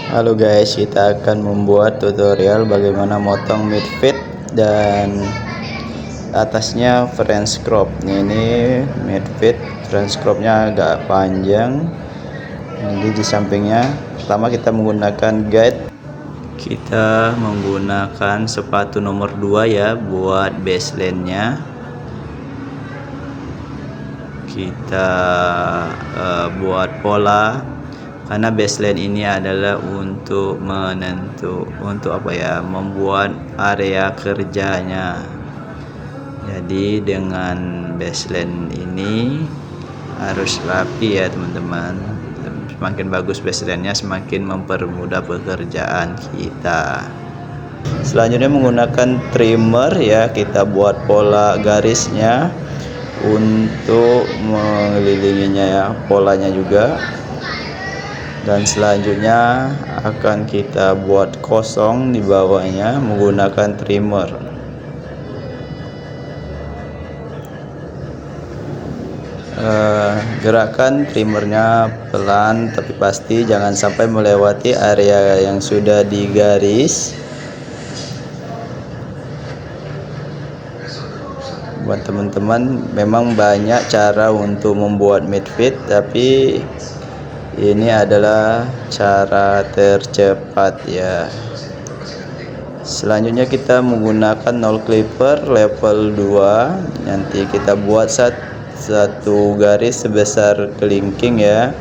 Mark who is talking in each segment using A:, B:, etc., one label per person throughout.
A: Halo guys, kita akan membuat tutorial bagaimana motong mid fit dan atasnya French crop. Ini mid fit, French cropnya agak panjang. Jadi di sampingnya, pertama kita menggunakan guide. Kita menggunakan sepatu nomor 2 ya buat baseline-nya. Kita buat pola, karena baseline ini adalah untuk membuat area kerjanya. Jadi dengan baseline ini harus rapi ya teman-teman. Semakin bagus baseline-nya, semakin mempermudah pekerjaan kita. Selanjutnya menggunakan trimmer ya, kita buat pola garisnya untuk mengelilinginya ya, polanya juga. Dan selanjutnya akan kita buat kosong di bawahnya menggunakan trimmer. Gerakan trimmernya pelan tapi pasti, jangan sampai melewati area yang sudah digaris. Buat teman-teman, memang banyak cara untuk membuat mid fit, tapi ini adalah cara tercepat ya. Selanjutnya kita menggunakan nol clipper level 2. Nanti kita buat satu garis sebesar kelingking ya,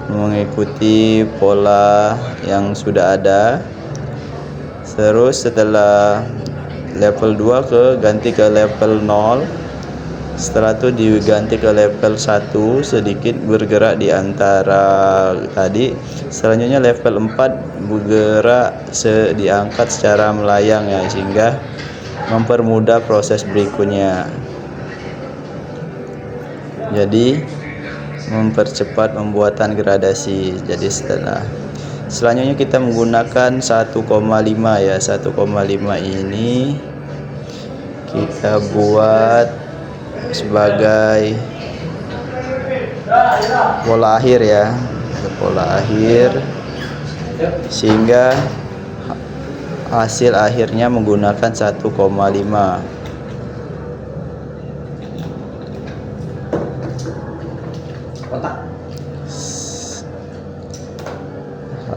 A: mengikuti pola yang sudah ada. Terus setelah level 2 ganti ke level 0. Setelah itu diganti ke level 1, sedikit bergerak di antara tadi. Selanjutnya level 4 bergerak diangkat secara melayang ya, sehingga mempermudah proses berikutnya. Jadi mempercepat pembuatan gradasi. Jadi selanjutnya kita menggunakan 1,5 ya. 1,5 ini kita buat sebagai pola akhir ya, pola akhir, sehingga hasil akhirnya menggunakan 1,5.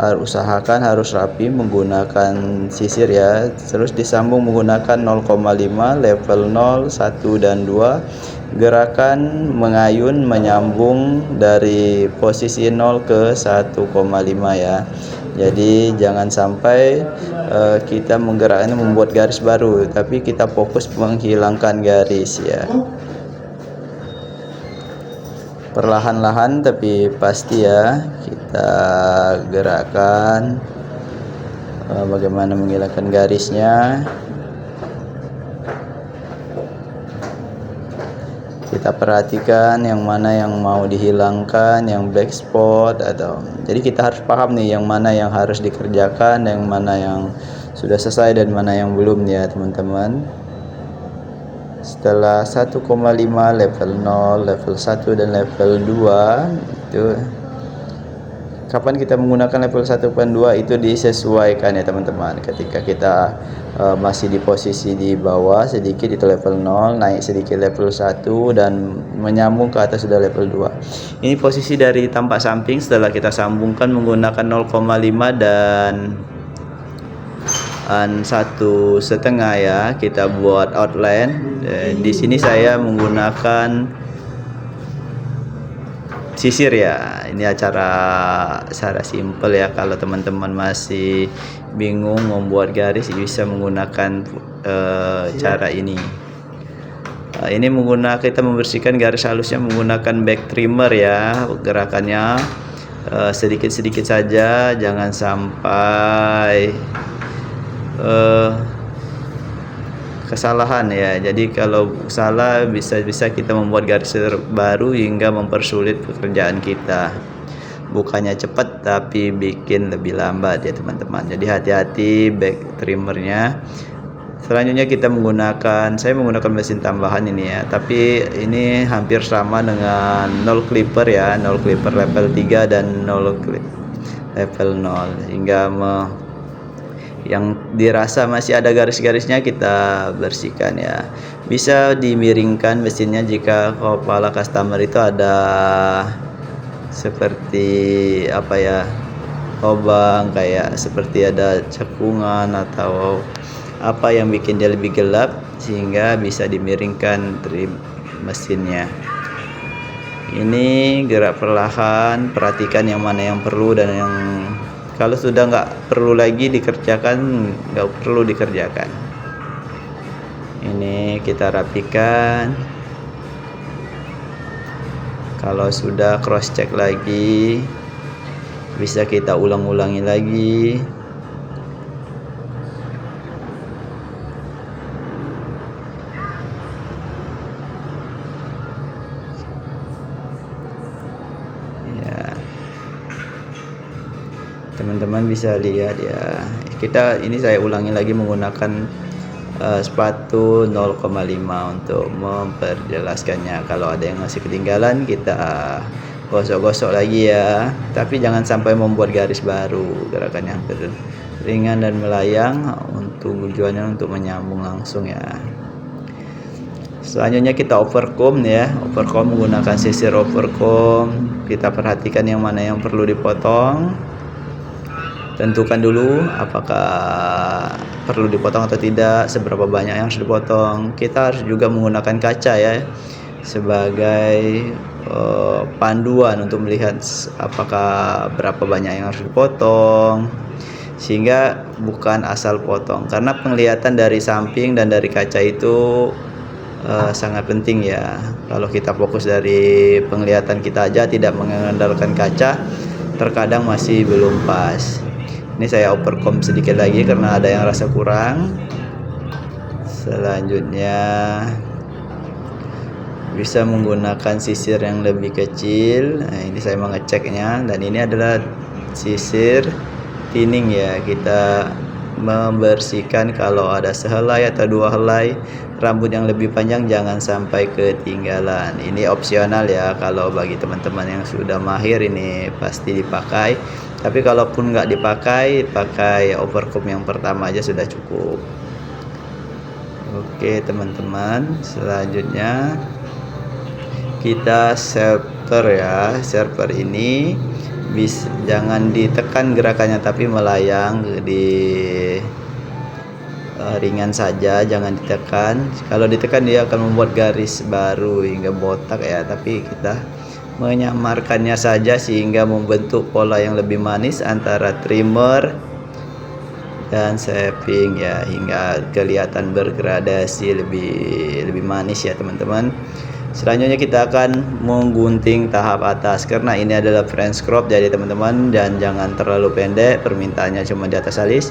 A: Usahakan harus rapi menggunakan sisir ya. Terus disambung menggunakan 0,5, level 0, 1 dan 2. Gerakan mengayun menyambung dari posisi 0 ke 1,5 ya. Jadi jangan sampai kita menggerakkan membuat garis baru, tapi kita fokus menghilangkan garis ya. Perlahan-lahan tapi pasti ya, kita gerakkan bagaimana menghilangkan garisnya. Kita perhatikan yang mana yang mau dihilangkan, yang black spot jadi kita harus paham nih yang mana yang harus dikerjakan, yang mana yang sudah selesai dan mana yang belum ya teman-teman. Setelah 1,5, level 0, level 1 dan level 2 itu, kapan kita menggunakan level 1,2 itu disesuaikan ya teman-teman. Ketika kita masih di posisi di bawah sedikit itu level 0, naik sedikit level 1 dan menyambung ke atas sudah level 2. Ini posisi dari tampak samping. Setelah kita sambungkan menggunakan 0,5 dan 1,5 ya, kita buat outline. Di sini saya menggunakan sisir ya. Ini cara simple ya. Kalau teman-teman masih bingung membuat garis, bisa menggunakan cara ini. Ini kita membersihkan garis halusnya menggunakan back trimmer ya. Gerakannya sedikit-sedikit saja, jangan sampai kesalahan ya. Jadi kalau salah bisa kita membuat garis baru hingga mempersulit pekerjaan kita. Bukannya cepat tapi bikin lebih lambat ya teman-teman. Jadi hati-hati back trimmernya. Selanjutnya kita saya menggunakan mesin tambahan ini ya, tapi ini hampir sama dengan 0 clipper ya, 0 clipper level 3 dan 0 level 0 hingga yang dirasa masih ada garis-garisnya kita bersihkan ya. Bisa dimiringkan mesinnya jika kepala customer itu ada seperti apa ya, lubang kayak seperti ada cekungan atau apa yang bikin dia lebih gelap, sehingga bisa dimiringkan trim mesinnya. Ini gerak perlahan, perhatikan yang mana yang perlu dan yang kalau sudah nggak perlu lagi dikerjakan, nggak perlu dikerjakan. Ini kita rapikan. Kalau sudah cross check lagi, bisa kita ulang-ulangi lagi. Teman-teman bisa lihat ya, ini saya ulangi lagi menggunakan spatu 0,5 untuk memperjelaskannya. Kalau ada yang masih ketinggalan, kita gosok-gosok lagi ya, tapi jangan sampai membuat garis baru. Gerakan yang ringan dan melayang untuk tujuannya untuk menyambung langsung ya. Selanjutnya kita overcomb ya, overcomb menggunakan sisir overcomb. Kita perhatikan yang mana yang perlu dipotong, tentukan dulu apakah perlu dipotong atau tidak, seberapa banyak yang harus dipotong. Kita harus juga menggunakan kaca ya sebagai panduan untuk melihat apakah berapa banyak yang harus dipotong, sehingga bukan asal potong, karena penglihatan dari samping dan dari kaca itu sangat penting ya. Kalau kita fokus dari penglihatan kita aja, tidak mengandalkan kaca, terkadang masih belum pas. Ini saya overcomb sedikit lagi karena ada yang rasa kurang. Selanjutnya bisa menggunakan sisir yang lebih kecil. Nah, ini saya mengeceknya, dan ini adalah sisir thinning ya. Kita membersihkan kalau ada sehelai atau 2 helai rambut yang lebih panjang, jangan sampai ketinggalan. Ini opsional ya, kalau bagi teman-teman yang sudah mahir ini pasti dipakai. Tapi kalaupun nggak dipakai, pakai overcomb yang pertama aja sudah cukup. Oke teman-teman, selanjutnya kita shaper ya. Shaper ini jangan ditekan gerakannya, tapi melayang di ringan saja, jangan ditekan. Kalau ditekan dia akan membuat garis baru hingga botak ya, tapi kita menyamarkannya saja sehingga membentuk pola yang lebih manis antara trimmer dan shaping ya, hingga kelihatan bergradasi lebih manis ya teman-teman. Selanjutnya kita akan menggunting tahap atas, karena ini adalah French crop jadi teman-teman, dan jangan terlalu pendek, permintaannya cuma di atas alis.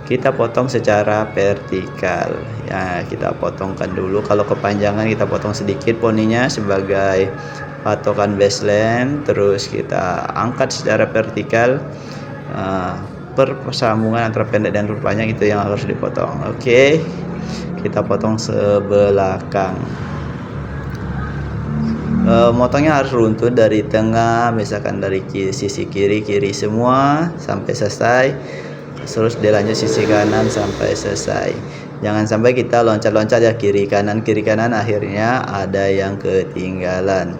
A: Kita potong secara vertikal ya, kita potongkan dulu. Kalau kepanjangan kita potong sedikit poninya sebagai patokan baseline, terus kita angkat secara vertikal. Persambungan antara pendek dan panjang itu yang harus dipotong. Oke, kita potong sebelakang. Motongnya harus runtut dari tengah, misalkan dari sisi kiri semua sampai selesai, terus dilanjut sisi kanan sampai selesai. Jangan sampai kita loncat-loncat ya kiri kanan akhirnya ada yang ketinggalan.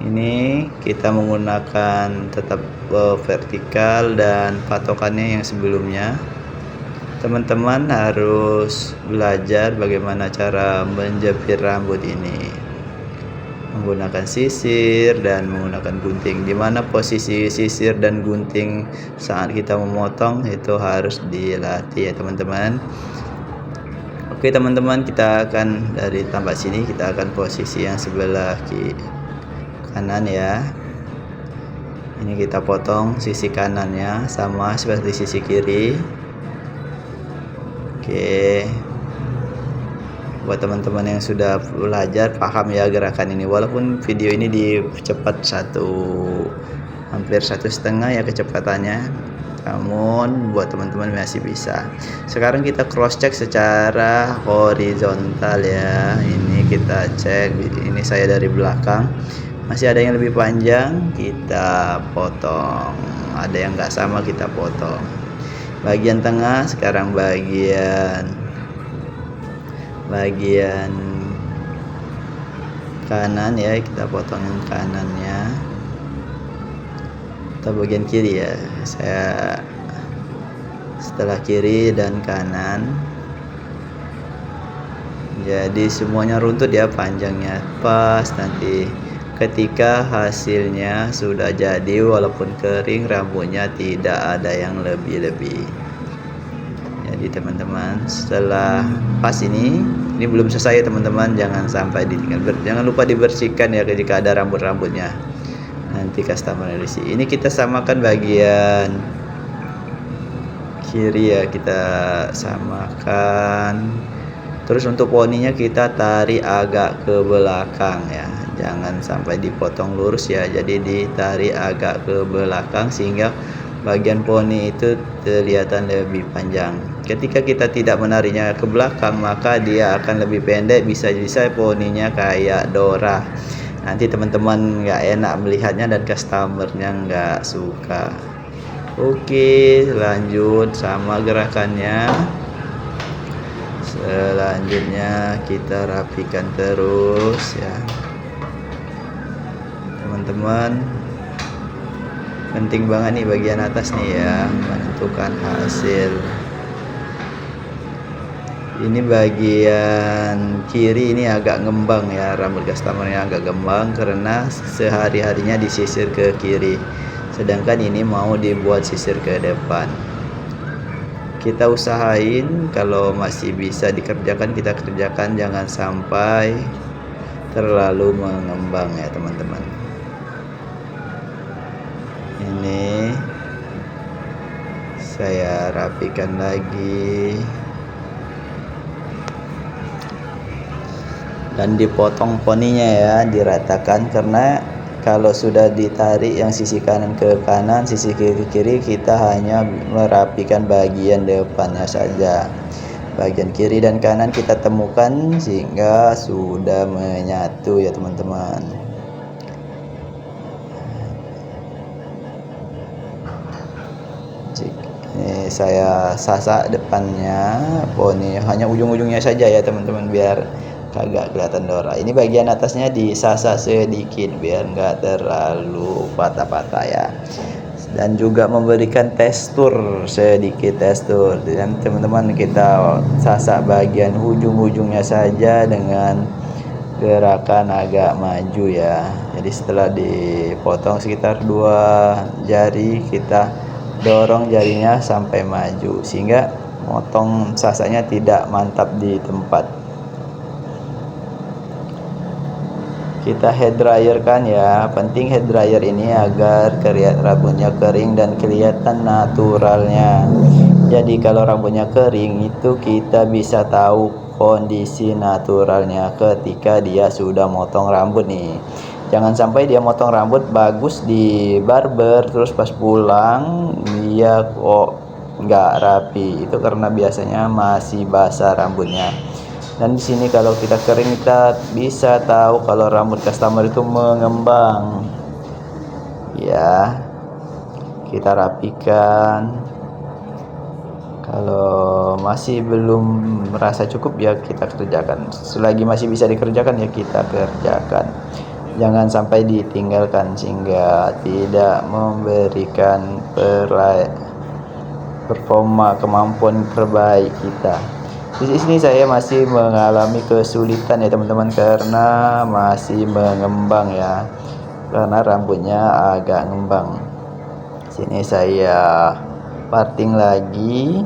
A: Ini kita menggunakan tetap vertikal dan patokannya yang sebelumnya. Teman-teman harus belajar bagaimana cara menjepit rambut ini menggunakan sisir dan menggunakan gunting. Dimana posisi sisir dan gunting saat kita memotong itu harus dilatih ya teman-teman. Oke teman-teman, kita akan dari tampak sini kita akan posisi yang sebelah kanan ya. Ini kita potong sisi kanannya sama seperti sisi kiri. Oke, buat teman-teman yang sudah belajar paham ya gerakan ini, walaupun video ini dicepat hampir 1,5 ya kecepatannya, namun buat teman-teman masih bisa. Sekarang kita cross check secara horizontal ya. Ini kita cek, ini saya dari belakang, Masih ada yang lebih panjang, kita potong. Ada yang nggak sama, kita potong. Bagian tengah, sekarang bagian kanan ya, kita potong yang kanannya. Atau bagian kiri ya, saya setelah kiri dan kanan. Jadi semuanya runtut ya, panjangnya pas. Nanti ketika hasilnya sudah jadi, walaupun kering, rambutnya tidak ada yang lebih-lebih. Jadi teman-teman, setelah pas ini belum selesai ya teman-teman, jangan sampai ditinggal. Jangan lupa dibersihkan ya jika ada rambut-rambutnya. Nanti customer isi. Ini kita samakan bagian kiri ya, kita samakan. Terus untuk poninya kita tarik agak ke belakang ya, jangan sampai dipotong lurus ya, jadi ditarik agak ke belakang sehingga bagian poni itu kelihatan lebih panjang. Ketika kita tidak menariknya ke belakang, maka dia akan lebih pendek, bisa-bisa poninya kayak Dora. Nanti teman-teman nggak enak melihatnya dan customernya nggak suka. Oke, lanjut sama gerakannya. Selanjutnya kita rapikan terus ya teman-teman. Penting banget nih bagian atas nih ya, menentukan hasil. Ini bagian kiri ini agak ngembang ya, rambut customernya agak ngembang karena sehari-harinya disisir ke kiri, sedangkan ini mau dibuat sisir ke depan. Kita usahain kalau masih bisa dikerjakan, kita kerjakan, jangan sampai terlalu mengembang ya teman-teman. Ini saya rapikan lagi dan dipotong poninya ya, diratakan, karena kalau sudah ditarik yang sisi kanan ke kanan, sisi kiri ke kiri, kita hanya merapikan bagian depannya saja. Bagian kiri dan kanan kita temukan sehingga sudah menyatu ya teman-teman. Ini saya sasak depannya, poni hanya ujung-ujungnya saja ya teman-teman, biar kagak kelihatan Dora. Ini bagian atasnya disasak sedikit biar nggak terlalu patah-patah ya, dan juga memberikan tekstur, sedikit tekstur. Dan teman-teman, kita sasak bagian ujung-ujungnya saja dengan gerakan agak maju ya. Jadi setelah dipotong sekitar 2 jari, kita dorong jarinya sampai maju sehingga motong sasaknya tidak mantap di tempat. Kita head dryer kan ya, penting head dryer ini agar rambutnya kering dan kelihatan naturalnya. Jadi kalau rambutnya kering itu kita bisa tahu kondisi naturalnya ketika dia sudah motong rambut nih. Jangan sampai dia motong rambut bagus di barber, terus pas pulang dia kok nggak rapi. Itu karena biasanya masih basah rambutnya. Dan di sini kalau kita kering, kita bisa tahu kalau rambut customer itu mengembang. Ya, kita rapikan. Kalau masih belum merasa cukup ya kita kerjakan. Selagi masih bisa dikerjakan ya kita kerjakan. Jangan sampai ditinggalkan sehingga tidak memberikan performa kemampuan terbaik kita. Di sini saya masih mengalami kesulitan ya teman-teman, karena masih mengembang ya, karena rambutnya agak ngembang. Sini saya parting lagi,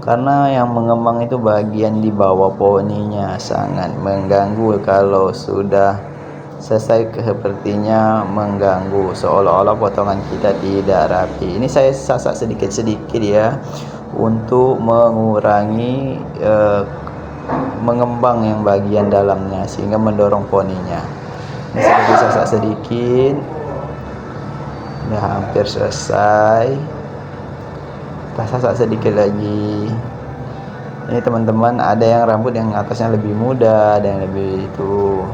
A: karena yang mengembang itu bagian di bawah poninya, sangat mengganggu. Kalau sudah selesai sepertinya mengganggu, seolah-olah potongan kita tidak rapi. Ini saya sasak sedikit-sedikit ya, untuk mengurangi mengembang yang bagian dalamnya sehingga mendorong poninya. Ini saya disasak sedikit, udah hampir selesai. Kita sasak sedikit lagi. Ini teman-teman, ada yang rambut yang atasnya lebih muda, ada yang lebih itu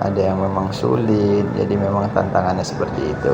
A: ada yang memang sulit, jadi memang tantangannya seperti itu.